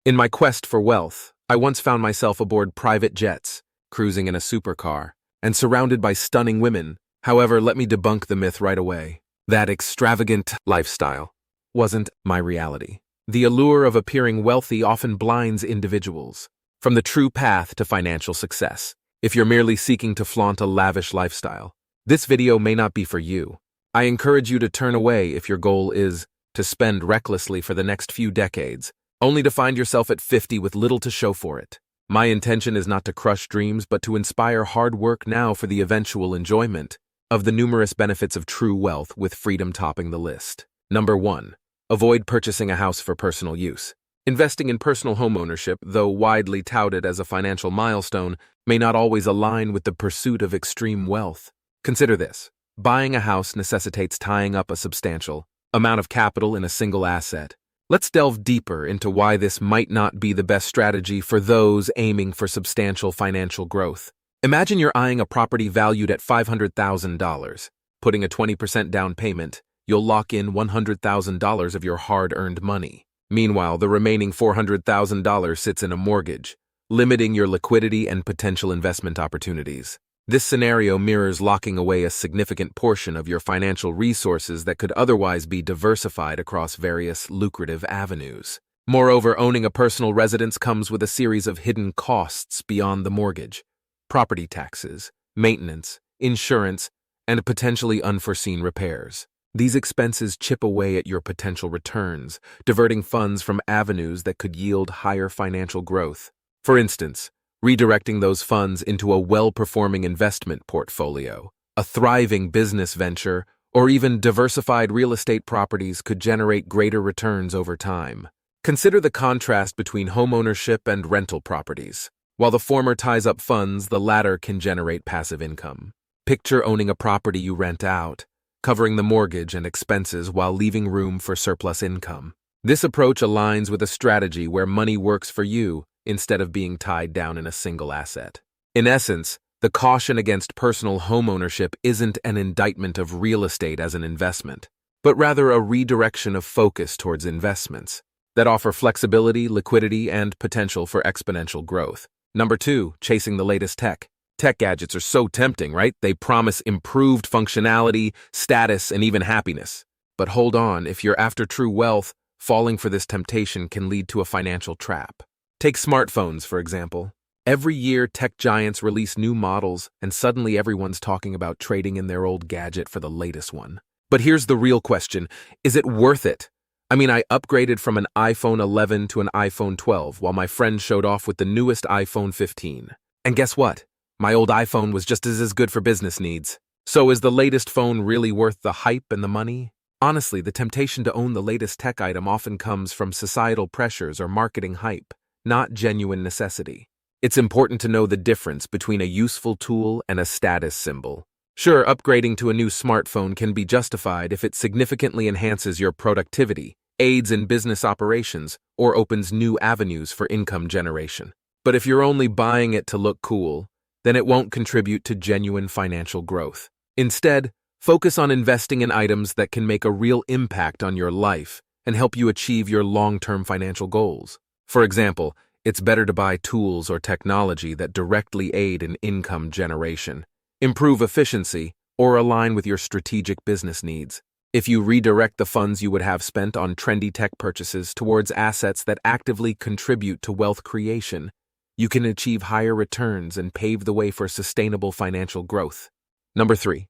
In my quest for wealth, I once found myself aboard private jets, cruising in a supercar, and surrounded by stunning women. However, let me debunk the myth right away. That extravagant lifestyle wasn't my reality. The allure of appearing wealthy often blinds individuals from the true path to financial success. If you're merely seeking to flaunt a lavish lifestyle, this video may not be for you. I encourage you to turn away if your goal is to spend recklessly for the next few decades, only to find yourself at 50 with little to show for it. My intention is not to crush dreams, but to inspire hard work now for the eventual enjoyment of the numerous benefits of true wealth, with freedom topping the list. Number 1. Avoid purchasing a house for personal use. Investing in personal homeownership, though widely touted as a financial milestone, may not always align with the pursuit of extreme wealth. Consider this. Buying a house necessitates tying up a substantial amount of capital in a single asset. Let's delve deeper into why this might not be the best strategy for those aiming for substantial financial growth. Imagine you're eyeing a property valued at $500,000. Putting a 20% down payment, you'll lock in $100,000 of your hard-earned money. Meanwhile, the remaining $400,000 sits in a mortgage, limiting your liquidity and potential investment opportunities. This scenario mirrors locking away a significant portion of your financial resources that could otherwise be diversified across various lucrative avenues. Moreover, owning a personal residence comes with a series of hidden costs beyond the mortgage: property taxes, maintenance, insurance, and potentially unforeseen repairs. These expenses chip away at your potential returns, diverting funds from avenues that could yield higher financial growth. For instance, redirecting those funds into a well-performing investment portfolio, a thriving business venture, or even diversified real estate properties could generate greater returns over time. Consider the contrast between homeownership and rental properties. While the former ties up funds, the latter can generate passive income. Picture owning a property you rent out, covering the mortgage and expenses while leaving room for surplus income. This approach aligns with a strategy where money works for you instead of being tied down in a single asset. In essence, the caution against personal homeownership isn't an indictment of real estate as an investment, but rather a redirection of focus towards investments that offer flexibility, liquidity, and potential for exponential growth. Number 2, chasing the latest tech. Tech gadgets are so tempting, right? They promise improved functionality, status, and even happiness. But hold on, if you're after true wealth, falling for this temptation can lead to a financial trap. Take smartphones, for example. Every year, tech giants release new models, and suddenly everyone's talking about trading in their old gadget for the latest one. But here's the real question. Is it worth it? I upgraded from an iPhone 11 to an iPhone 12 while my friend showed off with the newest iPhone 15. And guess what? My old iPhone was just as good for business needs. So is the latest phone really worth the hype and the money? Honestly, the temptation to own the latest tech item often comes from societal pressures or marketing hype, not genuine necessity. It's important to know the difference between a useful tool and a status symbol. Sure, upgrading to a new smartphone can be justified if it significantly enhances your productivity, aids in business operations, or opens new avenues for income generation. But if you're only buying it to look cool, then it won't contribute to genuine financial growth. Instead, focus on investing in items that can make a real impact on your life and help you achieve your long-term financial goals. For example, it's better to buy tools or technology that directly aid in income generation, improve efficiency, or align with your strategic business needs. If you redirect the funds you would have spent on trendy tech purchases towards assets that actively contribute to wealth creation, you can achieve higher returns and pave the way for sustainable financial growth. Number 3.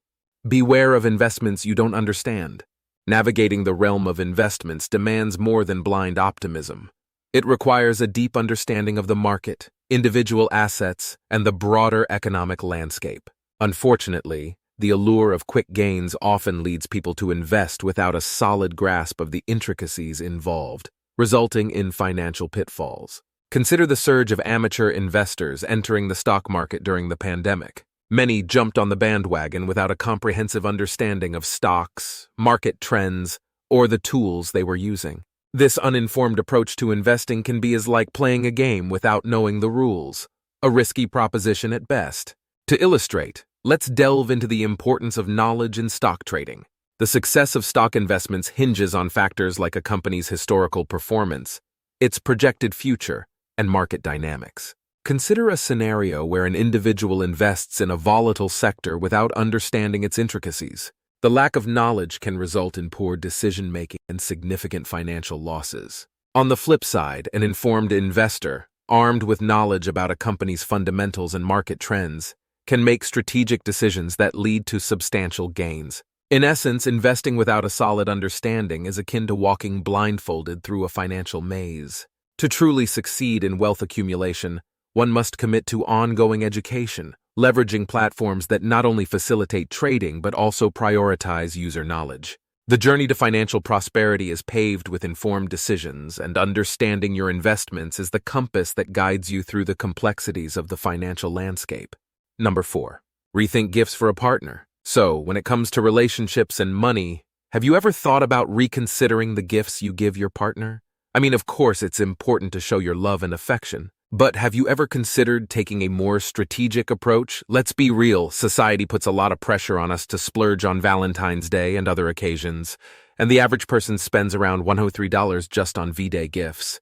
Beware of investments you don't understand. Navigating the realm of investments demands more than blind optimism. It requires a deep understanding of the market, individual assets, and the broader economic landscape. Unfortunately, the allure of quick gains often leads people to invest without a solid grasp of the intricacies involved, resulting in financial pitfalls. Consider the surge of amateur investors entering the stock market during the pandemic. Many jumped on the bandwagon without a comprehensive understanding of stocks, market trends, or the tools they were using. This uninformed approach to investing can be as like playing a game without knowing the rules, a risky proposition at best. To illustrate, let's delve into the importance of knowledge in stock trading. The success of stock investments hinges on factors like a company's historical performance, its projected future, and market dynamics. Consider a scenario where an individual invests in a volatile sector without understanding its intricacies. The lack of knowledge can result in poor decision-making and significant financial losses. On the flip side, an informed investor, armed with knowledge about a company's fundamentals and market trends, can make strategic decisions that lead to substantial gains. In essence, investing without a solid understanding is akin to walking blindfolded through a financial maze. To truly succeed in wealth accumulation, one must commit to ongoing education, leveraging platforms that not only facilitate trading but also prioritize user knowledge. The journey to financial prosperity is paved with informed decisions, and understanding your investments is the compass that guides you through the complexities of the financial landscape. Number 4. Rethink gifts for a partner. So, when it comes to relationships and money, have you ever thought about reconsidering the gifts you give your partner? I mean, of course, it's important to show your love and affection, but have you ever considered taking a more strategic approach? Let's be real, society puts a lot of pressure on us to splurge on Valentine's Day and other occasions, and the average person spends around $103 just on V-Day gifts.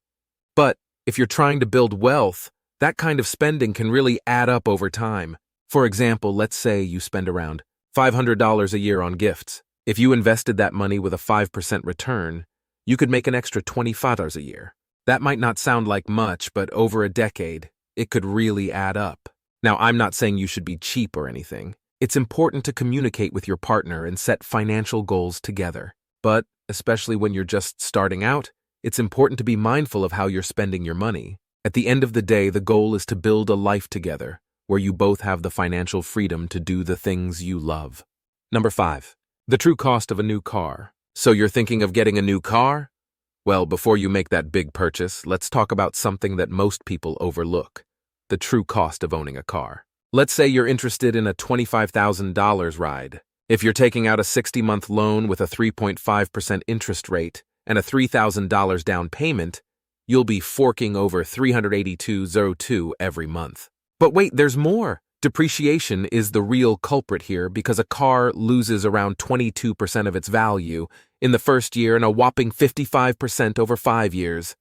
But if you're trying to build wealth, that kind of spending can really add up over time. For example, let's say you spend around $500 a year on gifts. If you invested that money with a 5% return, you could make an extra $25 a year. That might not sound like much, but over a decade, it could really add up. Now, I'm not saying you should be cheap or anything. It's important to communicate with your partner and set financial goals together. But, especially when you're just starting out, it's important to be mindful of how you're spending your money. At the end of the day, the goal is to build a life together, where you both have the financial freedom to do the things you love. Number 5. The true cost of a new car. So you're thinking of getting a new car? Well, before you make that big purchase, let's talk about something that most people overlook: the true cost of owning a car. Let's say you're interested in a $25,000 ride. If you're taking out a 60-month loan with a 3.5% interest rate and a $3,000 down payment, you'll be forking over $382.02 every month. But wait, there's more. Depreciation is the real culprit here, because a car loses around 22% of its value in the first year and a whopping 55% over 5 years.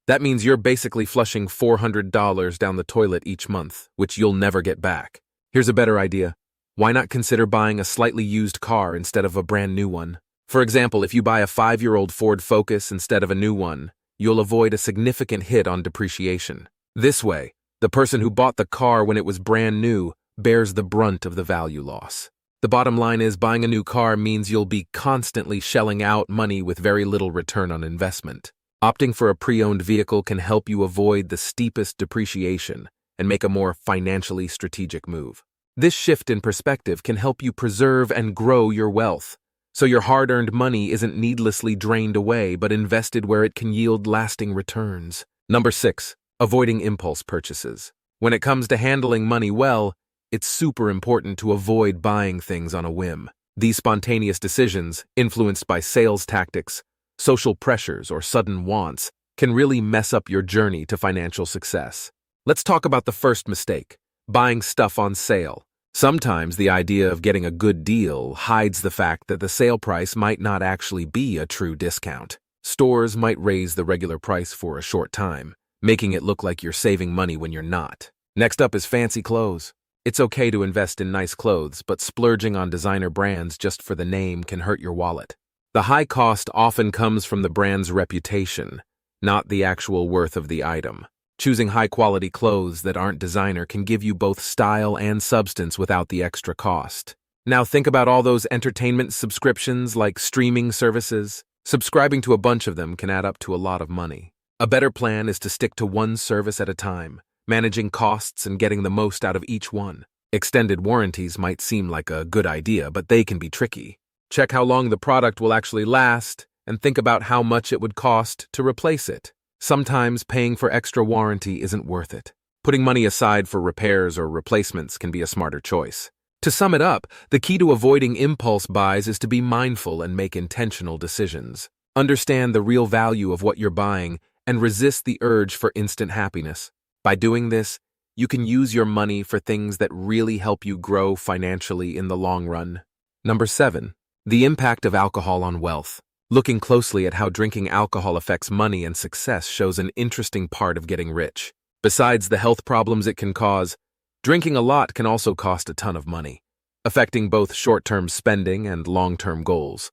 That means you're basically flushing $400 down the toilet each month, which you'll never get back. Here's a better idea. Why not consider buying a slightly used car instead of a brand new one? For example, if you buy a 5-year-old Ford Focus instead of a new one, you'll avoid a significant hit on depreciation. This way, the person who bought the car when it was brand new bears the brunt of the value loss. The bottom line is, buying a new car means you'll be constantly shelling out money with very little return on investment. Opting for a pre-owned vehicle can help you avoid the steepest depreciation and make a more financially strategic move. This shift in perspective can help you preserve and grow your wealth, so your hard-earned money isn't needlessly drained away but invested where it can yield lasting returns. Number 6. Avoiding impulse purchases. When it comes to handling money well, it's super important to avoid buying things on a whim. These spontaneous decisions, influenced by sales tactics, social pressures, or sudden wants, can really mess up your journey to financial success. Let's talk about the first mistake: buying stuff on sale. Sometimes the idea of getting a good deal hides the fact that the sale price might not actually be a true discount. Stores might raise the regular price for a short time, making it look like you're saving money when you're not. Next up is fancy clothes. It's okay to invest in nice clothes, but splurging on designer brands just for the name can hurt your wallet. The high cost often comes from the brand's reputation, not the actual worth of the item. Choosing high-quality clothes that aren't designer can give you both style and substance without the extra cost. Now think about all those entertainment subscriptions like streaming services. Subscribing to a bunch of them can add up to a lot of money. A better plan is to stick to one service at a time, managing costs and getting the most out of each one. Extended warranties might seem like a good idea, but they can be tricky. Check how long the product will actually last, and think about how much it would cost to replace it. Sometimes paying for extra warranty isn't worth it. Putting money aside for repairs or replacements can be a smarter choice. To sum it up, the key to avoiding impulse buys is to be mindful and make intentional decisions. Understand the real value of what you're buying and resist the urge for instant happiness. By doing this, you can use your money for things that really help you grow financially in the long run. Number 7. The impact of alcohol on wealth. Looking closely at how drinking alcohol affects money and success shows an interesting part of getting rich. Besides the health problems it can cause, drinking a lot can also cost a ton of money, affecting both short-term spending and long-term goals.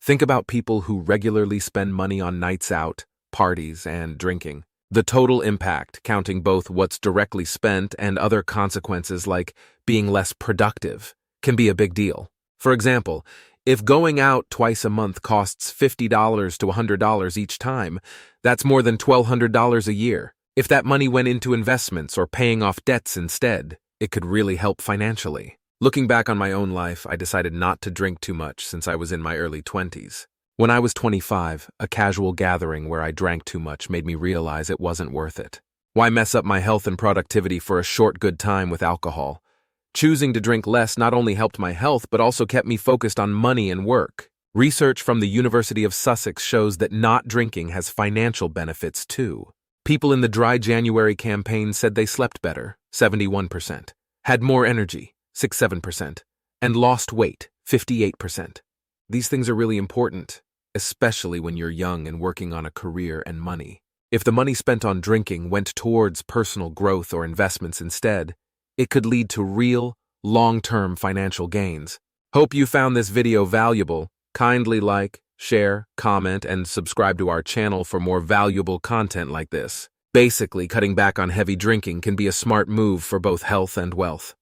Think about people who regularly spend money on nights out, parties, and drinking. The total impact, counting both what's directly spent and other consequences like being less productive, can be a big deal. For example, if going out twice a month costs $50 to $100 each time, that's more than $1,200 a year. If that money went into investments or paying off debts instead, it could really help financially. Looking back on my own life, I decided not to drink too much since I was in my early 20s. When I was 25, a casual gathering where I drank too much made me realize it wasn't worth it. Why mess up my health and productivity for a short good time with alcohol? Choosing to drink less not only helped my health but also kept me focused on money and work. Research from the University of Sussex shows that not drinking has financial benefits too. People in the Dry January campaign said they slept better, 71%, had more energy, 67%, and lost weight, 58%. These things are really important, especially when you're young and working on a career and money. If the money spent on drinking went towards personal growth or investments instead, it could lead to real, long-term financial gains. Hope you found this video valuable. Kindly like, share, comment, and subscribe to our channel for more valuable content like this. Basically, cutting back on heavy drinking can be a smart move for both health and wealth.